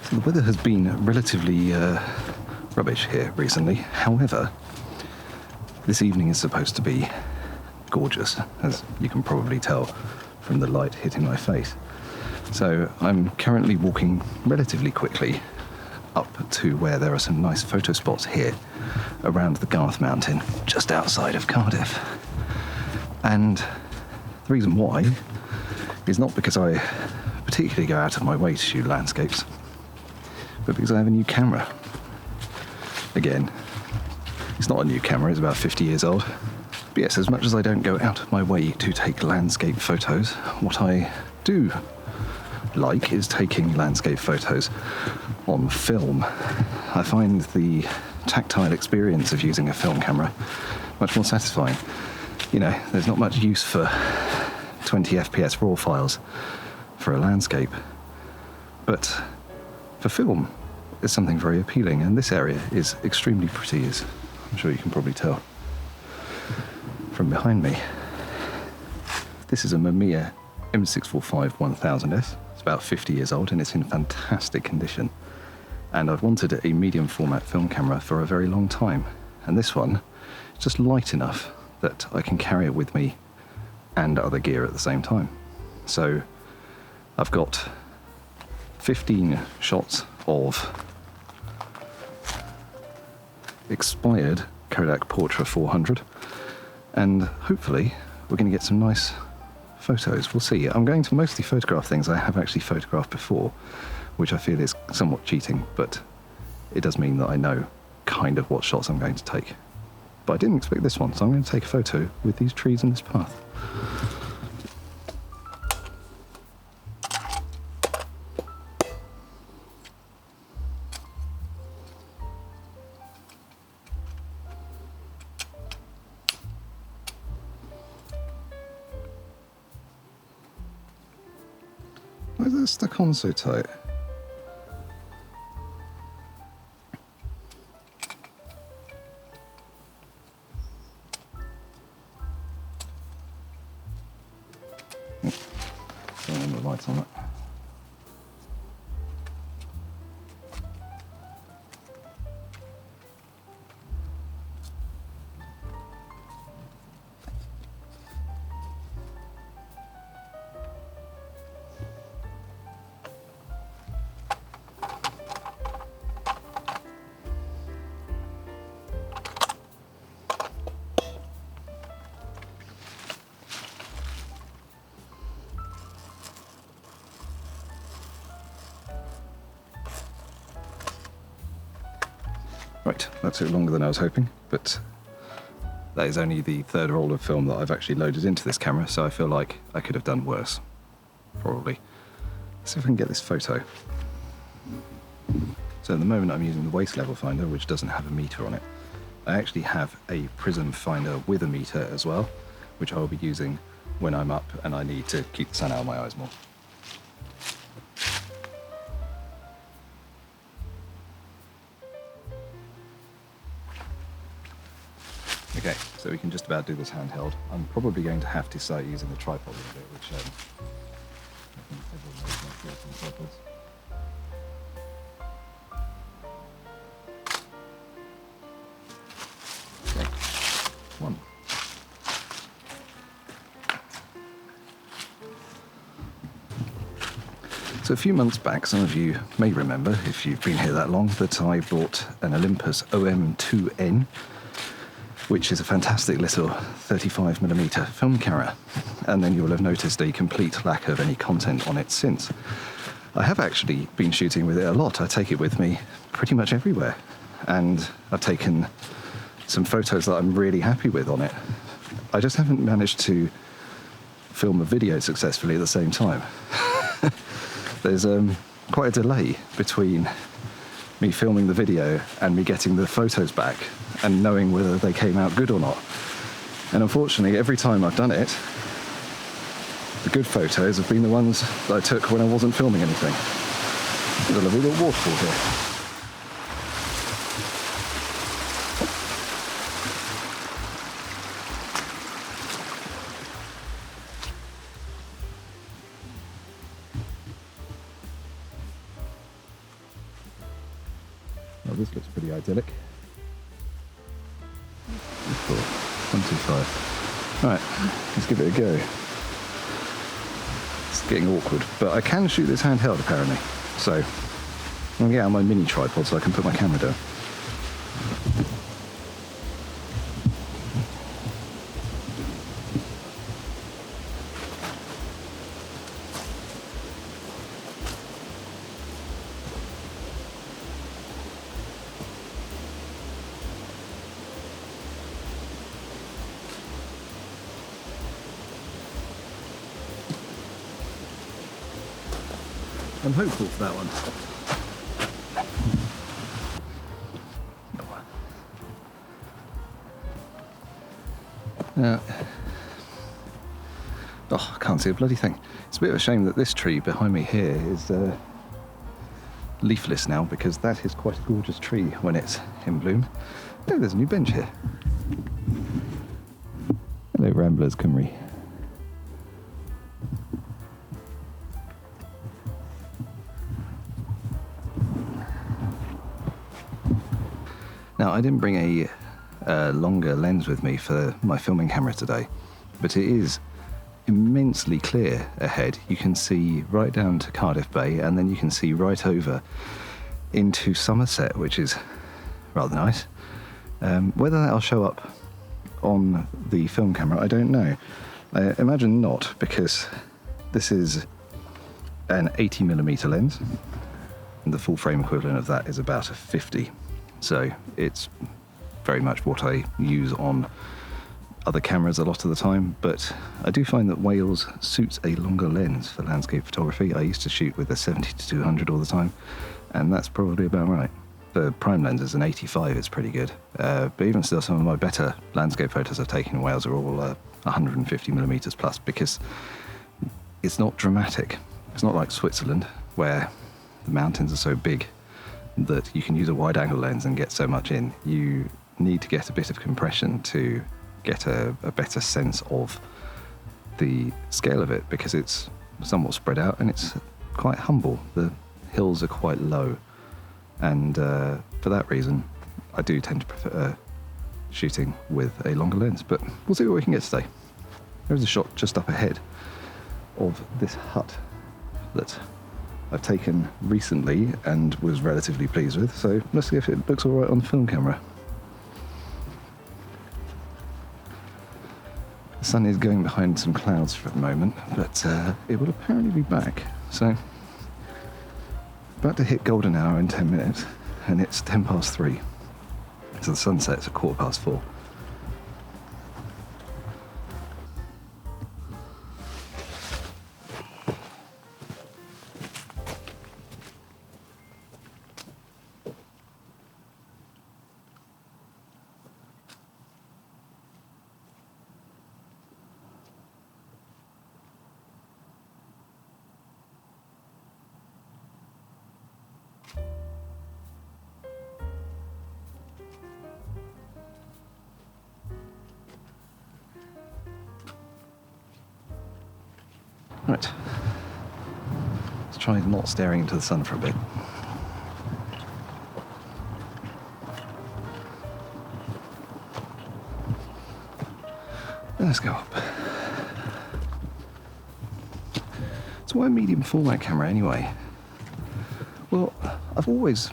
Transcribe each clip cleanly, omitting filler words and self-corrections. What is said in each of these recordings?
So the weather has been relatively rubbish here recently. However, this evening is supposed to be gorgeous, as you can probably tell from the light hitting my face. So I'm currently walking relatively quickly up to where there are some nice photo spots here around the Garth Mountain, just outside of Cardiff. And the reason why is not because I particularly go out of my way to shoot landscapes, but because I have a new camera. Again, it's not a new camera, it's about 50 years old. But yes, as much as I don't go out of my way to take landscape photos, what I do like is taking landscape photos on film. I find the tactile experience of using a film camera much more satisfying. You know, there's not much use for 20 FPS RAW files for a landscape, but for film, it's something very appealing, and this area is extremely pretty, as I'm sure you can probably tell from behind me. This is a Mamiya M645-1000S. It's about 50 years old and it's in fantastic condition. And I've wanted a medium format film camera for a very long time. And this one is just light enough that I can carry it with me and other gear at the same time. So I've got 15 shots of expired Kodak Portra 400, and hopefully we're going to get some nice photos. We'll see. I'm going to mostly photograph things I have actually photographed before, which I feel is somewhat cheating, but it does mean that I know kind of what shots I'm going to take. But I didn't expect this one, so I'm going to take a photo with these trees and this path. Why is that stuck on so tight? Turn the light on it. Right, that took longer than I was hoping, but that is only the third roll of film that I've actually loaded into this camera, so I feel like I could have done worse, probably. Let's see if I can get this photo. So at the moment I'm using the waist level finder, which doesn't have a meter on it. I actually have a prism finder with a meter as well, which I will be using when I'm up and I need to keep the sun out of my eyes more. Okay, so we can just about do this handheld. I'm probably going to have to start using the tripod a little bit, which I think everyone knows my thoughts on tripods. Okay, one. So a few months back, some of you may remember, if you've been here that long, that I bought an Olympus OM2N, which is a fantastic little 35mm film camera, and then you'll have noticed a complete lack of any content on it since. I have actually been shooting with it a lot. I take it with me pretty much everywhere, and I've taken some photos that I'm really happy with on it. I just haven't managed to film a video successfully at the same time. There's quite a delay between me filming the video and me getting the photos back and knowing whether they came out good or not. And unfortunately, every time I've done it, the good photos have been the ones that I took when I wasn't filming anything. There's a lovely little waterfall here. this looks pretty idyllic. 125. Right, let's give it a go. It's getting awkward, but I can shoot this handheld apparently. So I'm gonna get out my mini tripod so I can put my camera down. I'm hopeful for that one. Oh, I can't see a bloody thing. It's a bit of a shame that this tree behind me here is leafless now, because that is quite a gorgeous tree when it's in bloom. Oh, there's a new bench here. Hello, Ramblers Cymru. Now, I didn't bring a longer lens with me for my filming camera today, but it is immensely clear ahead. You can see right down to Cardiff Bay, and then you can see right over into Somerset, which is rather nice. Whether that'll show up on the film camera, I don't know. I imagine not, because this is an 80mm lens, and the full frame equivalent of that is about a 50. So it's very much what I use on other cameras a lot of the time, but I do find that Wales suits a longer lens for landscape photography. I used to shoot with a 70-200 all the time, and that's probably about right. For prime lenses, an 85 is pretty good, but even still, some of my better landscape photos I've taken in Wales are all 150mm plus, because it's not dramatic. It's not like Switzerland, where the mountains are so big that you can use a wide-angle lens and get so much in. You need to get a bit of compression to get a better sense of the scale of it, because it's somewhat spread out and it's quite humble. The hills are quite low, and for that reason I do tend to prefer shooting with a longer lens, but we'll see what we can get today. There's a shot just up ahead of this hut that I've taken recently and was relatively pleased with, so let's see if it looks alright on the film camera. The sun is going behind some clouds for the moment, but it will apparently be back. So, about to hit golden hour in 10 minutes, and it's 3:10. So the sunset's at 4:15. Right, let's try not staring into the sun for a bit. Let's go up. So why a medium format camera anyway? Well, I've always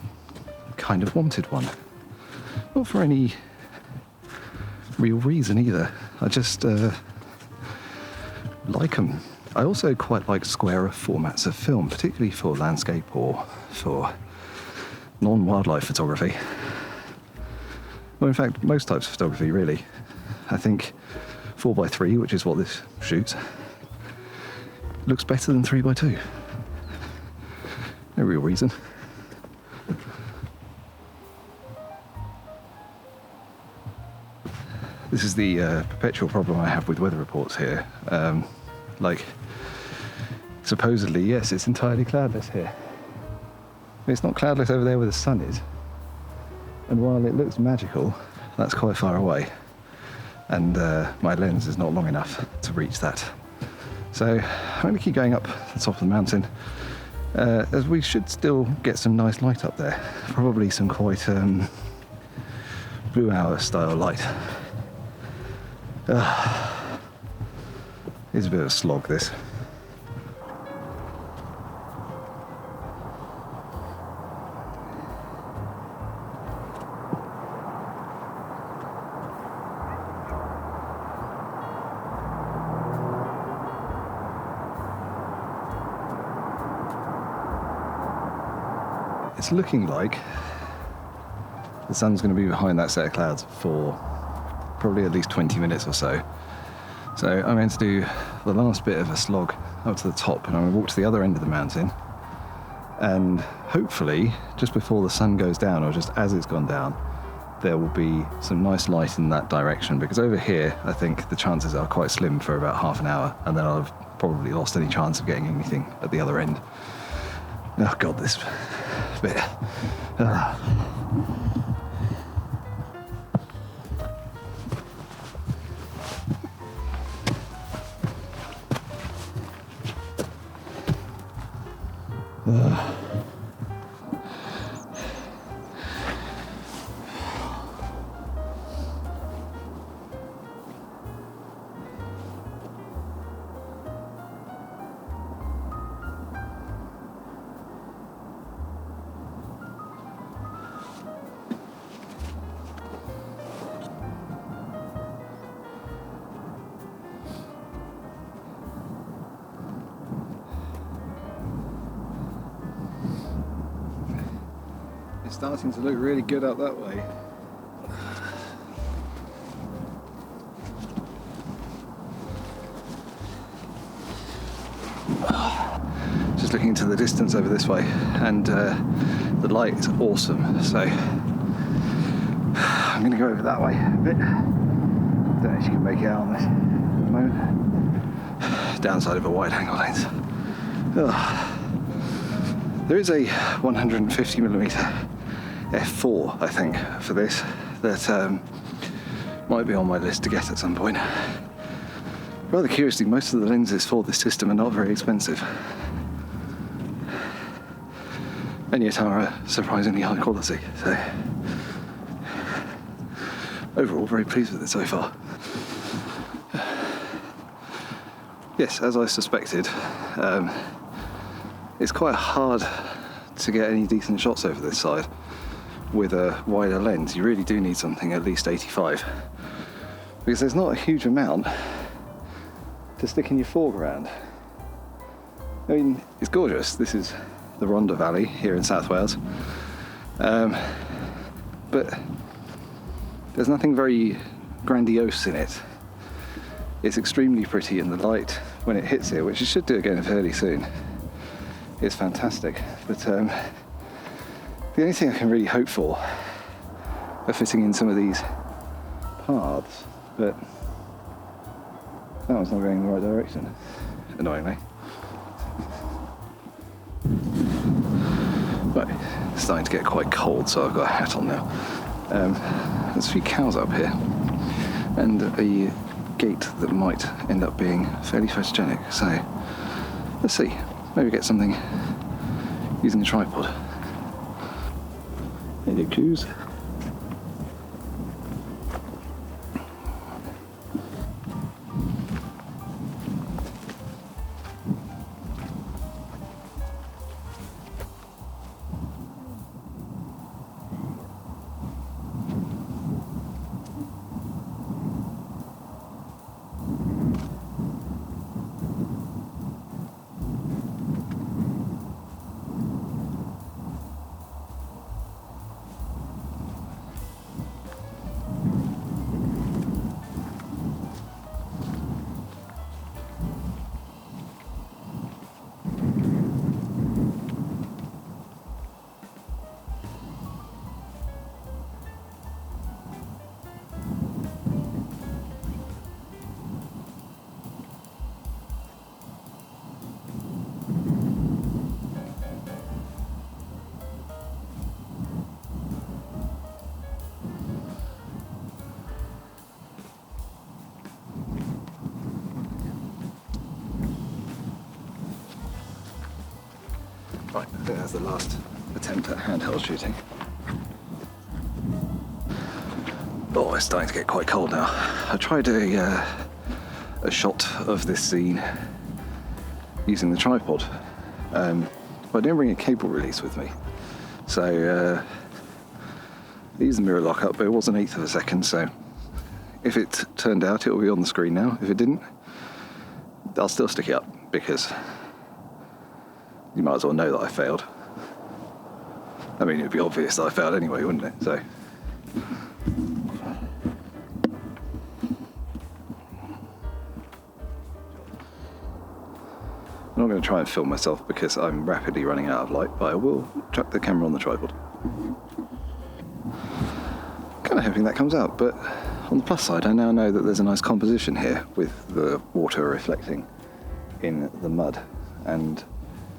kind of wanted one. Not for any real reason either. I just like them. I also quite like squarer formats of film, particularly for landscape or for non-wildlife photography. Well, in fact, most types of photography, really. I think 4x3, which is what this shoots, looks better than 3x2. No real reason. This is the perpetual problem I have with weather reports here. Supposedly, yes, it's entirely cloudless here. It's not cloudless over there where the sun is. And while it looks magical, that's quite far away. And my lens is not long enough to reach that. So I'm going to keep going up the top of the mountain as we should still get some nice light up there. Probably some quite blue hour style light. It's a bit of a slog, this. It's looking like the sun's going to be behind that set of clouds for probably at least 20 minutes or so. So I'm going to do the last bit of a slog up to the top, and I'm going to walk to the other end of the mountain, and hopefully just before the sun goes down, or just as it's gone down, there will be some nice light in that direction, because over here I think the chances are quite slim for about half an hour, and then I'll have probably lost any chance of getting anything at the other end. Oh god, this bit. It's starting to look really good up that way. Just looking into the distance over this way, and the light is awesome, so I'm going to go over that way a bit. Don't know if you can make it out on this at the moment. Downside of a wide angle lens. There is a 150mm f4, I think, for this, that might be on my list to get at some point. Rather curiously, most of the lenses for this system are not very expensive, and yet are surprisingly high quality, so overall very pleased with it so far. Yes, as I suspected, it's quite hard to get any decent shots over this side with a wider lens. You really do need something at least 85, because there's not a huge amount to stick in your foreground. I mean, it's gorgeous. This is the Rhondda Valley here in South Wales, but there's nothing very grandiose in it. It's extremely pretty, and the light when it hits here, which it should do again fairly soon, is fantastic. But the only thing I can really hope for are fitting in some of these paths, but that one's not going in the right direction, annoyingly. Right, it's starting to get quite cold, so I've got a hat on now. There's a few cows up here, and a gate that might end up being fairly photogenic, so let's see. Maybe get something using a tripod. There you go, coos. Right, I think that's the last attempt at handheld shooting. Oh, it's starting to get quite cold now. I tried a shot of this scene using the tripod, but I didn't bring a cable release with me. So I used the mirror lock up, but it was an eighth of a second, so if it turned out, it will be on the screen now. If it didn't, I'll still stick it up, because you might as well know that I failed. I mean, it would be obvious that I failed anyway, wouldn't it? So. I'm not going to try and film myself because I'm rapidly running out of light, but I will chuck the camera on the tripod. Kind of hoping that comes out, but on the plus side, I now know that there's a nice composition here with the water reflecting in the mud, and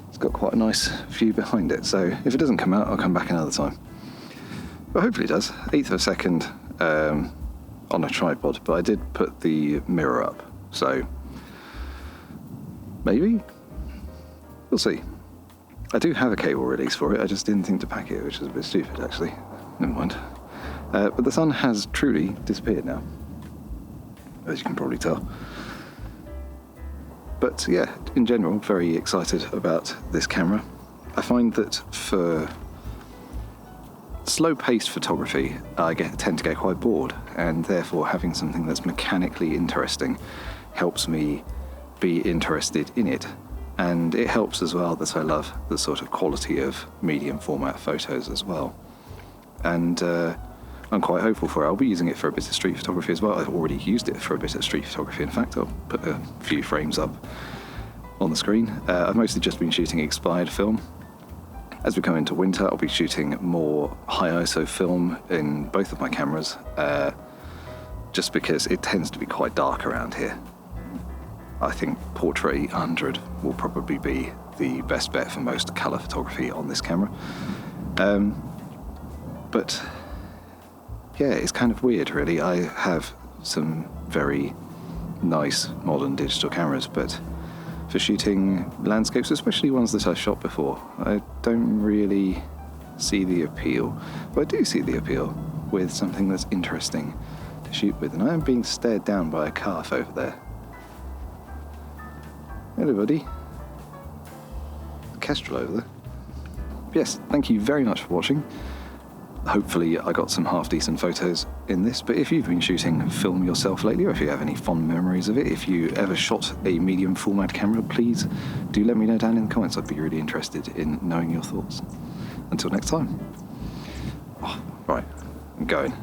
it's got quite a nice view behind it. So if it doesn't come out, I'll come back another time. But hopefully it does. Eighth of a second on a tripod, but I did put the mirror up, so maybe? We'll see. I do have a cable release for it, I just didn't think to pack it, which is a bit stupid actually. Never mind. But the sun has truly disappeared now, as you can probably tell. But yeah, in general, very excited about this camera. I find that for slow-paced photography, I tend to get quite bored, and therefore having something that's mechanically interesting helps me be interested in it. And it helps as well that I love the sort of quality of medium format photos as well. And I'm quite hopeful for it. I'll be using it for a bit of street photography as well. I've already used it for a bit of street photography. In fact, I'll put a few frames up on the screen. I've mostly just been shooting expired film. As we come into winter, I'll be shooting more high ISO film in both of my cameras, just because it tends to be quite dark around here. I think Portrait 800 will probably be the best bet for most colour photography on this camera. But yeah, it's kind of weird really. I have some very nice modern digital cameras, but for shooting landscapes, especially ones that I've shot before, I don't really see the appeal. But I do see the appeal with something that's interesting to shoot with, and I am being stared down by a calf over there. Hello, buddy. Kestrel over there. Yes, thank you very much for watching. Hopefully I got some half-decent photos in this, but if you've been shooting film yourself lately, or if you have any fond memories of it, if you ever shot a medium format camera, please do let me know down in the comments. I'd be really interested in knowing your thoughts. Until next time. Oh, right, I'm going.